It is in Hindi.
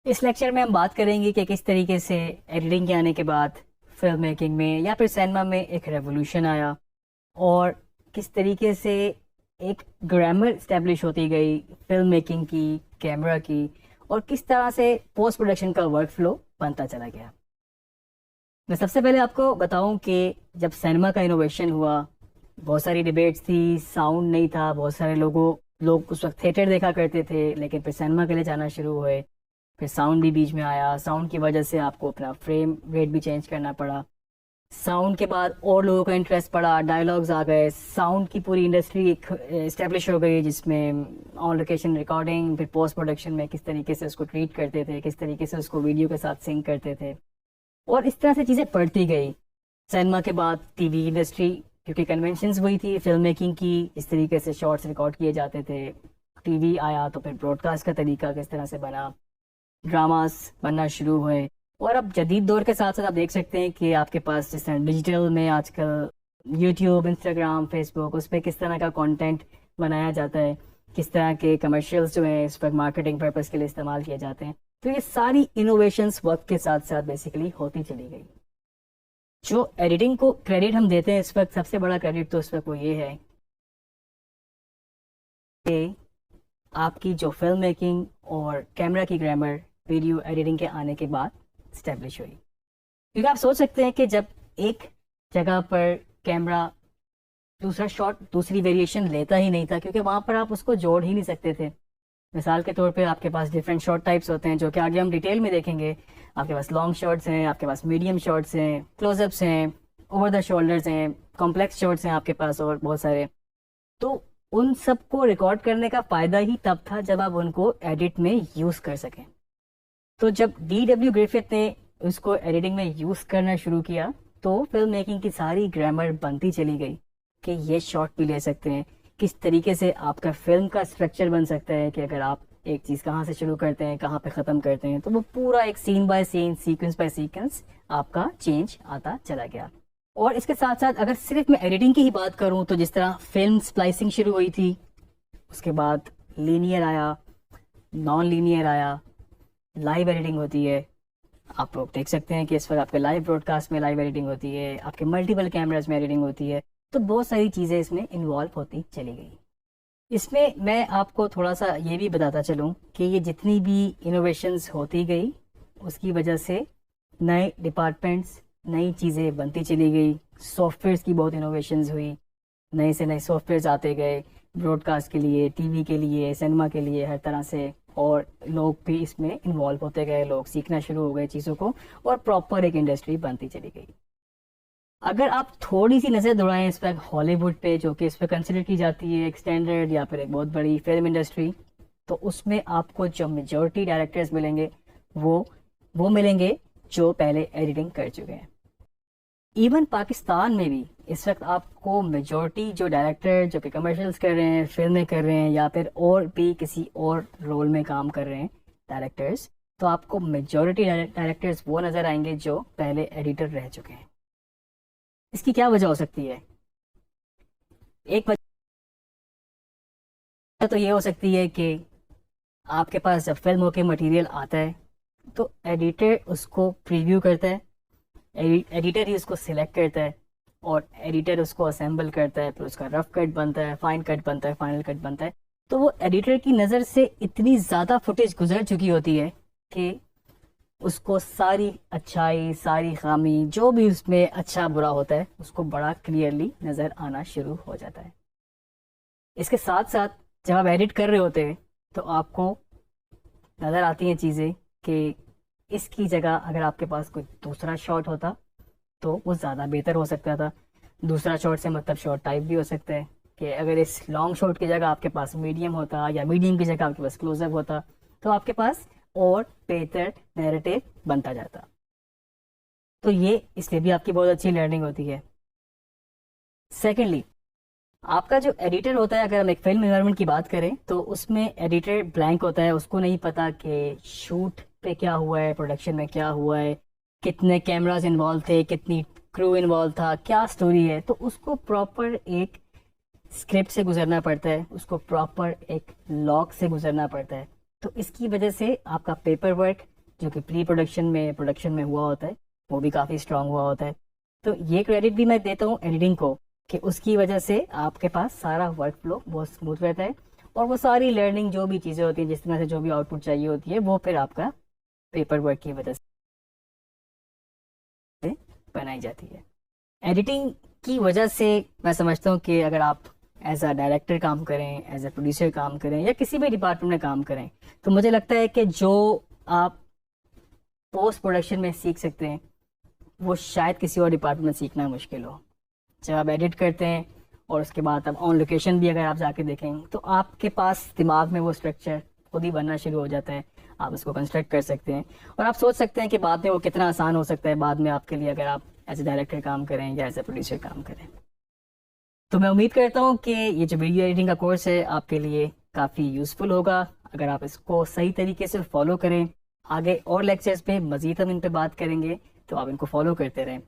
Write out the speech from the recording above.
इस लेक्चर में हम बात करेंगे कि किस तरीके से एडिटिंग के आने के बाद फिल्म मेकिंग में या फिर सिनेमा में एक रेवोल्यूशन आया और किस तरीके से एक ग्रामर स्टैब्लिश होती गई फिल्म मेकिंग की, कैमरा की, और किस तरह से पोस्ट प्रोडक्शन का वर्क फ्लो बनता चला गया। मैं सबसे पहले आपको बताऊं कि जब सिनेमा का इनोवेशन हुआ, बहुत सारी डिबेट्स थी, साउंड नहीं था, बहुत सारे लोग उस वक्त थिएटर देखा करते थे, लेकिन फिर सिनेमा के लिए जाना शुरू हुए। फिर साउंड भी बीच में आया, साउंड की वजह से आपको अपना फ्रेम रेट भी चेंज करना पड़ा। साउंड के बाद और लोगों का इंटरेस्ट पड़ा, डायलॉग्स आ गए, साउंड की पूरी इंडस्ट्री इस्टेब्लिश हो गई जिसमें ऑन लोकेशन रिकॉर्डिंग, फिर पोस्ट प्रोडक्शन में किस तरीके से उसको ट्रीट करते थे, किस तरीके से उसको वीडियो के साथ सिंक करते थे, और इस तरह से चीज़ें बढ़ती गई। सिनेमा के बाद टीवी इंडस्ट्री, क्योंकि कन्वेंशंस वही थी फिल्म मेकिंग की, इस तरीके से शॉर्ट्स रिकॉर्ड किए जाते थे। टीवी आया तो फिर ब्रॉडकास्ट का तरीका किस तरह से बना, ड्रामास बनना शुरू हुए। और अब जदीद दौर के साथ साथ आप देख सकते हैं कि आपके पास जिस तरह डिजिटल में आजकल यूट्यूब, इंस्टाग्राम, फेसबुक, उस पर किस तरह का कंटेंट बनाया जाता है, किस तरह के कमर्शियल्स जो हैं इस पर मार्केटिंग पर्पस के लिए इस्तेमाल किए जाते हैं। तो ये सारी इनोवेशंस वक्त के साथ साथ बेसिकली होती चली गई। जो एडिटिंग को क्रेडिट हम देते हैं इस वक्त, सबसे बड़ा क्रेडिट तो इस वक्त वो ये है कि आपकी जो फिल्म मेकिंग और कैमरा की ग्रामर वीडियो एडिटिंग के आने के बाद स्टेब्लिश हुई। क्योंकि आप सोच सकते हैं कि जब एक जगह पर कैमरा दूसरा शॉट, दूसरी वेरिएशन लेता ही नहीं था, क्योंकि वहां पर आप उसको जोड़ ही नहीं सकते थे। मिसाल के तौर पे आपके पास डिफरेंट शॉट टाइप्स होते हैं जो कि आगे हम डिटेल में देखेंगे। आपके पास लॉन्ग शॉट्स हैं, आपके पास मीडियम शॉट्स हैं, क्लोजअप्स हैं, ओवर द शोल्डर्स हैं, कॉम्प्लेक्स शॉट्स हैं आपके पास, और बहुत सारे। तो उन सबको रिकॉर्ड करने का फायदा ही तब था जब आप उनको एडिट में यूज कर सकें। तो जब D.W. ग्रिफिथ ने उसको एडिटिंग में यूज करना शुरू किया तो फिल्म मेकिंग की सारी ग्रामर बनती चली गई कि ये शॉट भी ले सकते हैं, किस तरीके से आपका फिल्म का स्ट्रक्चर बन सकता है कि अगर आप एक चीज कहाँ से शुरू करते हैं, कहाँ पे खत्म करते हैं, तो वो पूरा एक scene by scene, sequence by sequence आपका चेंज आता चला गया। और इसके साथ साथ अगर सिर्फ मैं एडिटिंग की ही बात करूं तो जिस तरह फिल्म स्प्लाइसिंग शुरू हुई थी, उसके बाद लीनियर आया, नॉन लीनियर आया, लाइव एडिटिंग होती है। आप लोग देख सकते हैं कि इस वक्त आपके लाइव ब्रॉडकास्ट में लाइव एडिटिंग होती है, आपके मल्टीपल कैमरास में एडिटिंग होती है। तो बहुत सारी चीज़ें इसमें इन्वॉल्व होती चली गई। इसमें मैं आपको थोड़ा सा ये भी बताता चलूँ कि ये जितनी भी इनोवेशंस होती गई उसकी वजह से नए डिपार्टमेंट्स, नई चीज़ें बनती चली गई। सॉफ्टवेयर्स की बहुत इनोवेशंस हुई, नए से नए सॉफ्टवेयर्स आते गए ब्रॉडकास्ट के लिए, टीवी के लिए, सिनेमा के लिए, हर तरह से। और लोग भी इसमें इन्वॉल्व होते गए, लोग सीखना शुरू हो गए चीज़ों को, और प्रॉपर एक इंडस्ट्री बनती चली गई। अगर आप थोड़ी सी नज़र दौड़ाएं इस पर हॉलीवुड पे, जो कि इस पर कंसिडर की जाती है एक स्टैंडर्ड या फिर एक बहुत बड़ी फिल्म इंडस्ट्री, तो उसमें आपको जो मेजोरिटी डायरेक्टर्स मिलेंगे वो मिलेंगे जो पहले एडिटिंग कर चुके हैं। इवन पाकिस्तान में भी इस वक्त आपको मेजोरिटी जो डायरेक्टर जो कि कमर्शियल्स कर रहे हैं, फिल्में कर रहे हैं, या फिर और भी किसी और रोल में काम कर रहे हैं डायरेक्टर्स, तो आपको मेजोरिटी डायरेक्टर्स वो नजर आएंगे जो पहले एडिटर रह चुके हैं। इसकी क्या वजह हो सकती है? एक वजह तो ये हो सकती है कि आपके पास जब फिल्म के मटेरियल आता है तो एडिटर उसको प्रीव्यू करता है, एडिटर ही उसको सिलेक्ट करता है, और एडिटर उसको असेंबल करता है, फिर उसका रफ कट बनता है, फाइन कट बनता है, फाइनल कट बनता है। तो वो एडिटर की नज़र से इतनी ज़्यादा फुटेज गुजर चुकी होती है कि उसको सारी अच्छाई, सारी खामी, जो भी उसमें अच्छा बुरा होता है, उसको बड़ा क्लियरली नज़र आना शुरू हो जाता है। इसके साथ साथ जब आप एडिट कर रहे होते हैं तो आपको नज़र आती हैं चीज़ें कि इसकी जगह अगर आपके पास कोई दूसरा शॉट होता तो वो ज़्यादा बेहतर हो सकता था। दूसरा शॉट से मतलब शॉट टाइप भी हो सकता है कि अगर इस लॉन्ग शॉट की जगह आपके पास मीडियम होता, या मीडियम की जगह आपके पास क्लोजअप होता, तो आपके पास और बेहतर नैरेटिव बनता जाता। तो ये इसलिए भी आपकी बहुत अच्छी लर्निंग होती है। सेकेंडली, आपका जो एडिटर होता है, अगर हम एक फिल्म इन्वायरमेंट की बात करें तो उसमें एडिटर ब्लैंक होता है, उसको नहीं पता कि शूट पे क्या हुआ है, प्रोडक्शन में क्या हुआ है, कितने कैमरास इन्वॉल्व थे, कितनी क्रू इन्वॉल्व था, क्या स्टोरी है। तो उसको प्रॉपर एक स्क्रिप्ट से गुजरना पड़ता है, उसको प्रॉपर एक लॉग से गुजरना पड़ता है। तो इसकी वजह से आपका पेपर वर्क, जो कि प्री प्रोडक्शन में प्रोडक्शन में हुआ होता है वो भी काफ़ी स्ट्रांग हुआ होता है। तो ये क्रेडिट भी मैं देता हूँ एडिटिंग को कि उसकी वजह से आपके पास सारा वर्क फ्लो बहुत स्मूथ रहता है और वो सारी लर्निंग जो भी चीज़ें होती हैं जिस तरह से जो भी आउटपुट चाहिए होती है वो फिर आपका पेपर वर्क की वजह से बनाई जाती है। एडिटिंग की वजह से मैं समझता हूँ कि अगर आप एज अ डायरेक्टर काम करें, एज अ प्रोड्यूसर काम करें या किसी भी डिपार्टमेंट में काम करें, तो मुझे लगता है कि जो आप पोस्ट प्रोडक्शन में सीख सकते हैं वो शायद किसी और डिपार्टमेंट में सीखना मुश्किल हो। जब आप एडिट करते हैं और उसके बाद आप ऑन लोकेशन भी अगर आप जाके देखें तो आपके पास दिमाग में वो स्ट्रक्चर खुद ही बनना शुरू हो जाता है, आप उसको कंस्ट्रक्ट कर सकते हैं और आप सोच सकते हैं कि बाद में वो कितना आसान हो सकता है बाद में आपके लिए अगर आप एज ए डायरेक्टर काम करें या एज ए प्रोड्यूसर काम करें। तो मैं उम्मीद करता हूँ कि ये जो वीडियो एडिटिंग का कोर्स है आपके लिए काफ़ी यूज़फुल होगा अगर आप इसको सही तरीके से फॉलो करें। आगे और लेक्चर्स पे मज़ीद हम इन पे बात करेंगे, तो आप इनको फॉलो करते रहें।